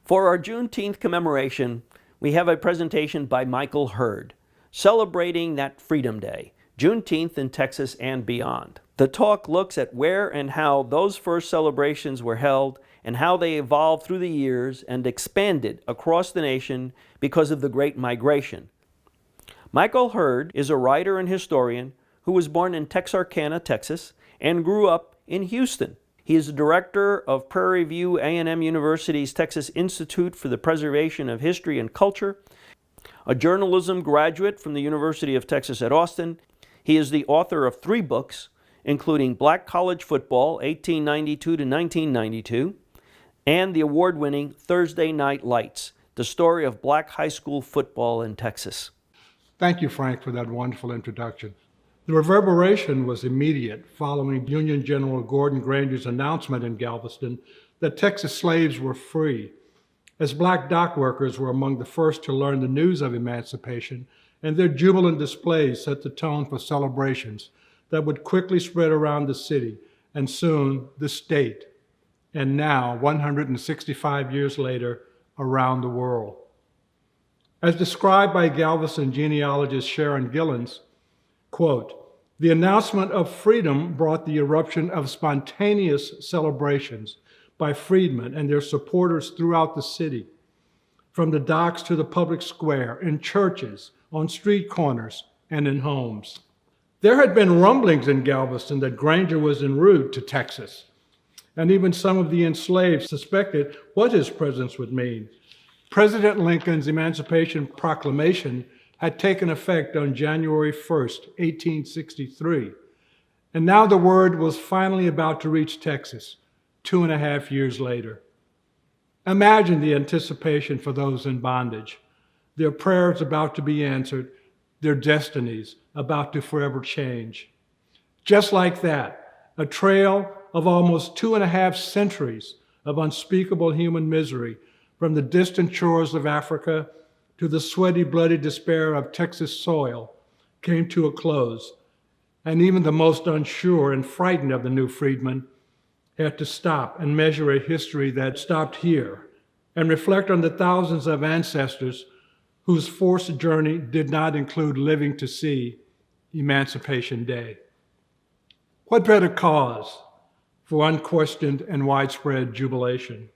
For our Juneteenth commemoration, we have a presentation by Michael Hurd, celebrating that Freedom Day, Juneteenth in Texas and beyond. The talk looks at where and how those first celebrations were held and how they evolved through the years and expanded across the nation because of the Great Migration. Michael Hurd is a writer and historian who was born in Texarkana, Texas, and grew up in Houston. He is the director of Prairie View A&M University's Texas Institute for the Preservation of History and Culture, a journalism graduate from the University of Texas at Austin. He is the author of 3 books, including Black College Football, 1892 to 1992, and the award-winning Thursday Night Lights, the story of black high school football in Texas. Thank you, Frank, for that wonderful introduction. The reverberation was immediate following Union General Gordon Granger's announcement in Galveston that Texas slaves were free, as black dock workers were among the first to learn the news of emancipation, and their jubilant displays set the tone for celebrations that would quickly spread around the city and soon the state, and now, 165 years later, around the world. As described by Galveston genealogist Sharon Gillens, quote, "The announcement of freedom brought the eruption of spontaneous celebrations by freedmen and their supporters throughout the city, from the docks to the public square, in churches, on street corners, and in homes. There had been rumblings in Galveston that Granger was en route to Texas, and even some of the enslaved suspected what his presence would mean. President Lincoln's Emancipation Proclamation had taken effect on January 1st, 1863, and now the word was finally about to reach Texas 2.5 years later. Imagine the anticipation for those in bondage, their prayers about to be answered, their destinies about to forever change. Just like that, a trail of almost 2.5 centuries of unspeakable human misery from the distant shores of Africa to the sweaty, bloody despair of Texas soil came to a close, and even the most unsure and frightened of the new freedmen had to stop and measure a history that stopped here and reflect on the thousands of ancestors whose forced journey did not include living to see Emancipation Day. What better cause for unquestioned and widespread jubilation?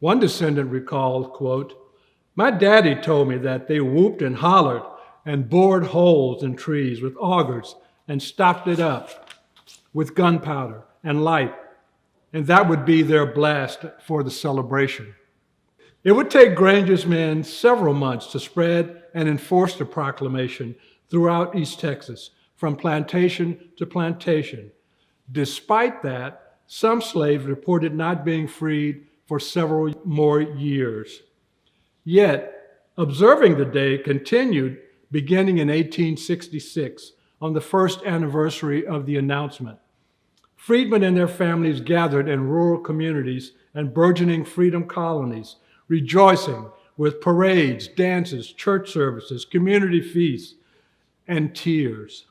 One descendant recalled, quote, "My daddy told me that they whooped and hollered and bored holes in trees with augers and stopped it up with gunpowder and light, and that would be their blast for the celebration." It would take Granger's men several months to spread and enforce the proclamation throughout East Texas, from plantation to plantation. Despite that, some slaves reported not being freed for several more years. Yet, observing the day continued beginning in 1866 on the first anniversary of the announcement. Freedmen and their families gathered in rural communities and burgeoning freedom colonies, rejoicing with parades, dances, church services, community feasts, and tears.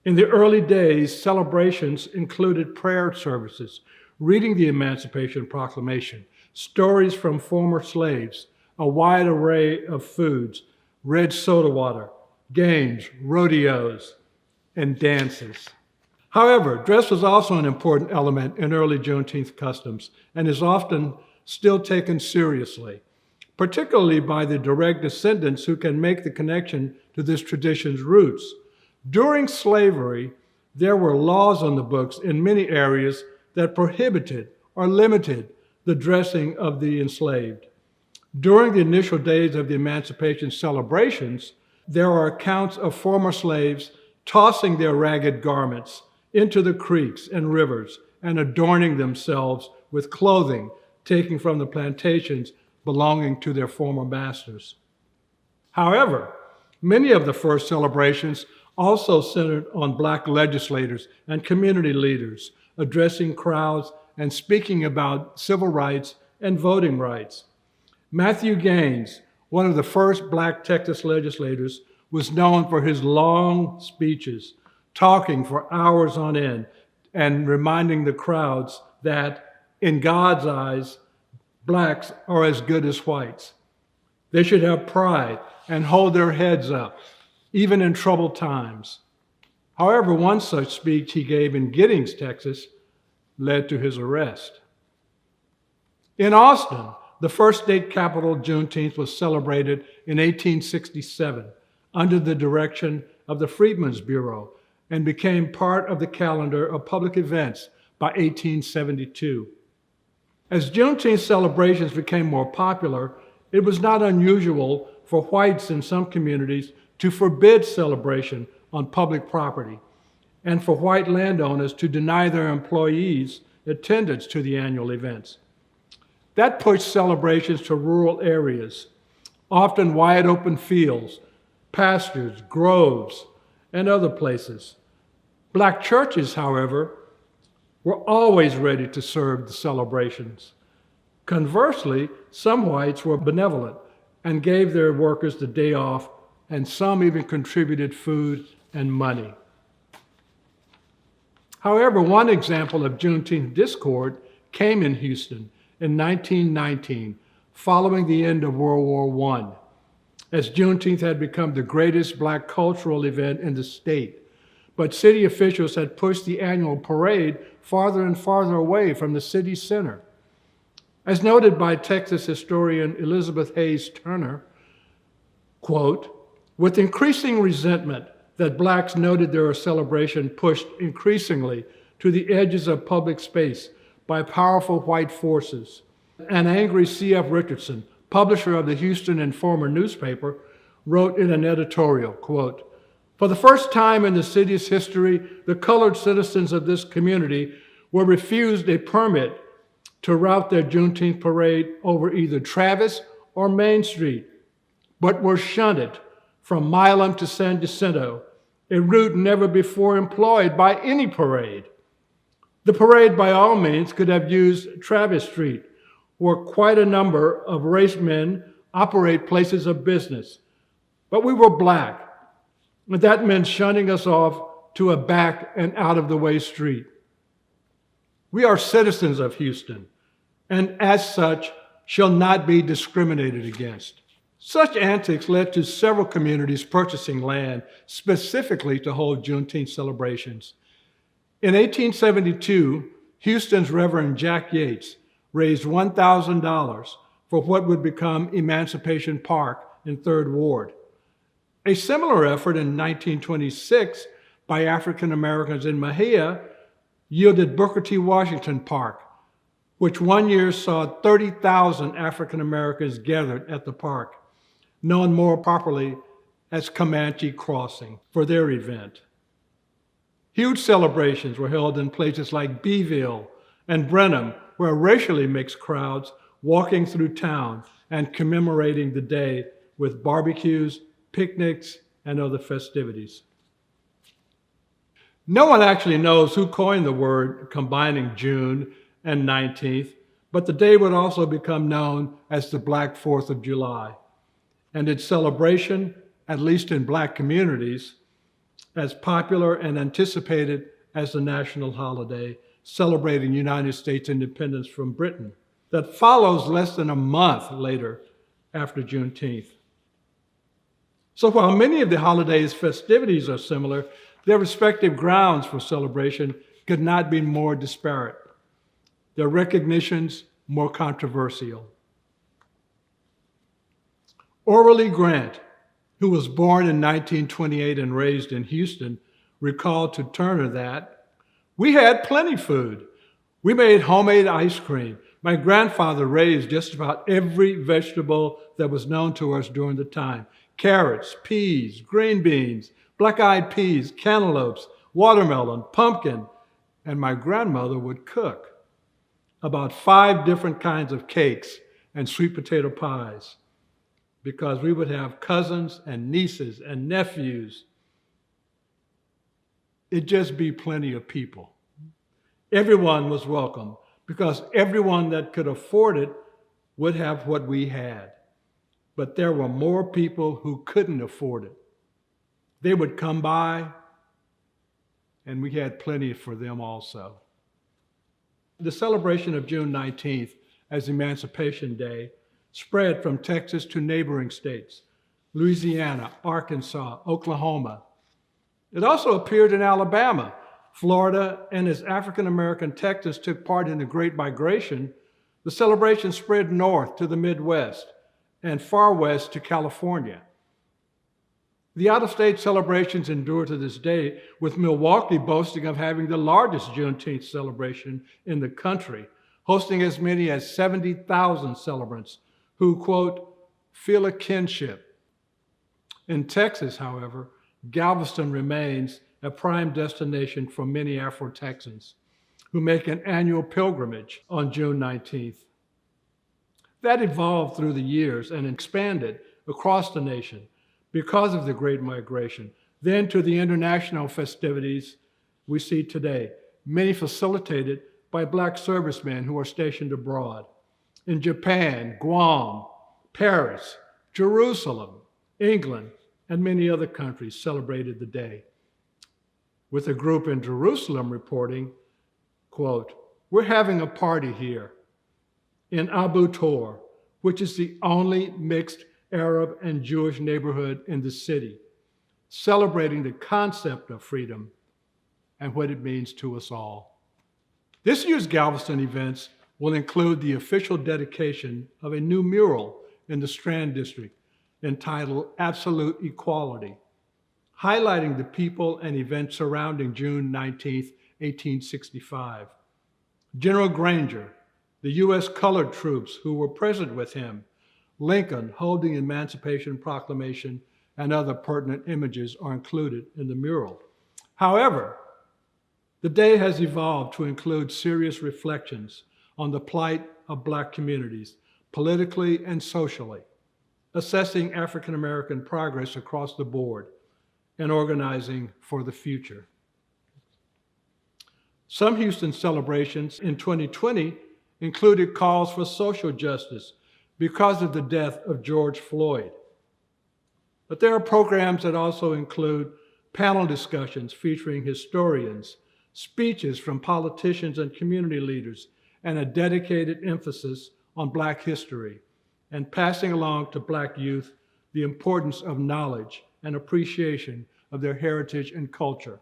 In the early days, celebrations included prayer services, reading the Emancipation Proclamation, stories from former slaves, a wide array of foods, red soda water, games, rodeos, and dances. However, dress was also an important element in early Juneteenth customs and is often still taken seriously, particularly by the direct descendants who can make the connection to this tradition's roots. During slavery, there were laws on the books in many areas that prohibited or limited the dressing of the enslaved. During the initial days of the Emancipation celebrations, there are accounts of former slaves tossing their ragged garments into the creeks and rivers and adorning themselves with clothing taken from the plantations belonging to their former masters. However, many of the first celebrations also centered on Black legislators and community leaders addressing crowds and speaking about civil rights and voting rights. Matthew Gaines, one of the first Black Texas legislators, was known for his long speeches, talking for hours on end and reminding the crowds that, in God's eyes, Blacks are as good as whites. They should have pride and hold their heads up, even in troubled times. However, one such speech he gave in Giddings, Texas, led to his arrest. In Austin, the first state capital Juneteenth was celebrated in 1867 under the direction of the Freedmen's Bureau and became part of the calendar of public events by 1872. As Juneteenth celebrations became more popular, it was not unusual for whites in some communities to forbid celebration on public property and for white landowners to deny their employees attendance to the annual events. That pushed celebrations to rural areas, often wide open fields, pastures, groves, and other places. Black churches, however, were always ready to serve the celebrations. Conversely, some whites were benevolent and gave their workers the day off, and some even contributed food and money. However, one example of Juneteenth discord came in Houston in 1919, following the end of World War I, as Juneteenth had become the greatest Black cultural event in the state. But city officials had pushed the annual parade farther and farther away from the city center. As noted by Texas historian Elizabeth Hayes Turner, quote, with increasing resentment that Blacks noted their celebration pushed increasingly to the edges of public space by powerful white forces, an angry C.F. Richardson, publisher of the Houston Informer newspaper, wrote in an editorial, quote, for the first time in the city's history, the colored citizens of this community were refused a permit to route their Juneteenth parade over either Travis or Main Street, but were shunted from Milam to San Jacinto, a route never before employed by any parade. The parade, by all means, could have used Travis Street, where quite a number of race men operate places of business. But we were Black, and that meant shunting us off to a back and out-of-the-way street. We are citizens of Houston, and as such, shall not be discriminated against. Such antics led to several communities purchasing land specifically to hold Juneteenth celebrations. In 1872, Houston's Reverend Jack Yates raised $1,000 for what would become Emancipation Park in 3rd Ward. A similar effort in 1926 by African Americans in Mejia yielded Booker T. Washington Park, which one year saw 30,000 African Americans gathered at the park, known more properly as Comanche Crossing, for their event. Huge celebrations were held in places like Beeville and Brenham, where racially mixed crowds walking through town and commemorating the day with barbecues, picnics, and other festivities. No one actually knows who coined the word combining June and 19th, but the day would also become known as the Black 4th of July, and its celebration, at least in Black communities, as popular and anticipated as the national holiday celebrating United States independence from Britain, that follows less than a month later after Juneteenth. So while many of the holiday's festivities are similar, their respective grounds for celebration could not be more disparate, their recognitions more controversial. Orally Grant, who was born in 1928 and raised in Houston, recalled to Turner that, we had plenty food. We made homemade ice cream. My grandfather raised just about every vegetable that was known to us during the time. Carrots, peas, green beans, black-eyed peas, cantaloupes, watermelon, pumpkin, and my grandmother would cook about 5 different kinds of cakes and sweet potato pies, because we would have cousins and nieces and nephews. It'd just be plenty of people. Everyone was welcome, because everyone that could afford it would have what we had. But there were more people who couldn't afford it. They would come by, and we had plenty for them also. The celebration of June 19th as Emancipation Day spread from Texas to neighboring states, Louisiana, Arkansas, Oklahoma. It also appeared in Alabama, Florida, and as African American Texans took part in the Great Migration, the celebration spread north to the Midwest and far west to California. The out-of-state celebrations endure to this day, with Milwaukee boasting of having the largest Juneteenth celebration in the country, hosting as many as 70,000 celebrants who, quote, feel a kinship. In Texas, however, Galveston remains a prime destination for many Afro-Texans who make an annual pilgrimage on June 19th. That evolved through the years and expanded across the nation because of the Great Migration, then to the international festivities we see today, many facilitated by Black servicemen who are stationed abroad. In Japan, Guam, Paris, Jerusalem, England, and many other countries celebrated the day. With a group in Jerusalem reporting, quote, we're having a party here in Abu Tor, which is the only mixed Arab and Jewish neighborhood in the city, celebrating the concept of freedom and what it means to us all. This year's Galveston events will include the official dedication of a new mural in the Strand District entitled Absolute Equality, highlighting the people and events surrounding June 19, 1865. General Granger, the U.S. colored troops who were present with him, Lincoln holding the Emancipation Proclamation, and other pertinent images are included in the mural. However, the day has evolved to include serious reflections on the plight of Black communities, politically and socially, assessing African American progress across the board, and organizing for the future. Some Houston celebrations in 2020 included calls for social justice because of the death of George Floyd. But there are programs that also include panel discussions featuring historians, speeches from politicians and community leaders, and a dedicated emphasis on Black history, and passing along to Black youth the importance of knowledge and appreciation of their heritage and culture.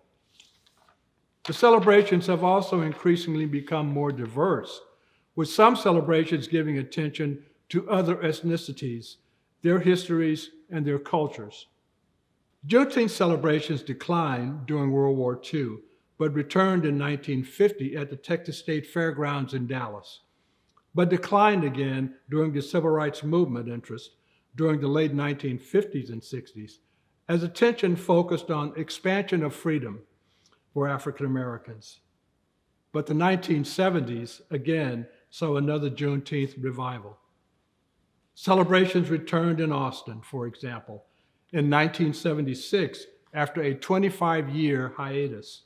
The celebrations have also increasingly become more diverse, with some celebrations giving attention to other ethnicities, their histories, and their cultures. Juneteenth celebrations declined during World War II, but returned in 1950 at the Texas State Fairgrounds in Dallas, but declined again during the Civil Rights Movement interest during the late 1950s and 60s, as attention focused on expansion of freedom for African Americans. But the 1970s, again, saw another Juneteenth revival. Celebrations returned in Austin, for example, in 1976 after a 25-year hiatus.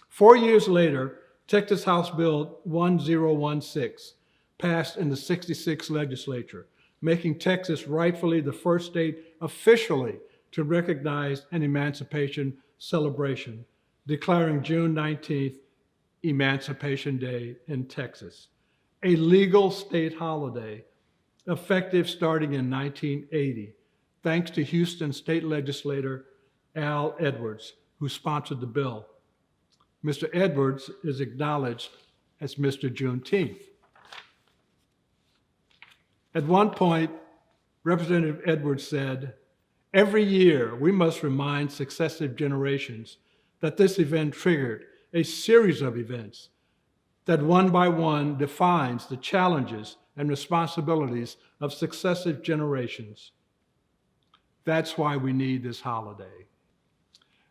4 years later, Texas House Bill 1016 passed in the 66th legislature, making Texas rightfully the first state officially to recognize an emancipation celebration, declaring June 19th Emancipation Day in Texas, a legal state holiday effective starting in 1980, thanks to Houston state legislator Al Edwards, who sponsored the bill. Mr. Edwards is acknowledged as Mr. Juneteenth. At one point, Representative Edwards said, every year we must remind successive generations that this event triggered a series of events that one by one defines the challenges and responsibilities of successive generations. That's why we need this holiday.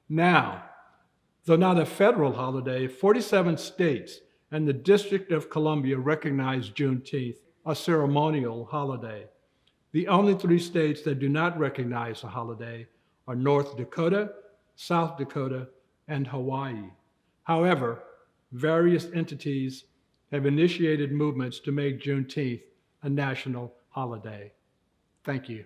Now, though not a federal holiday, 47 states and the District of Columbia recognize Juneteenth, a ceremonial holiday. The only 3 states that do not recognize the holiday are North Dakota, South Dakota, and Hawaii. However, various entities have initiated movements to make Juneteenth a national holiday. Thank you.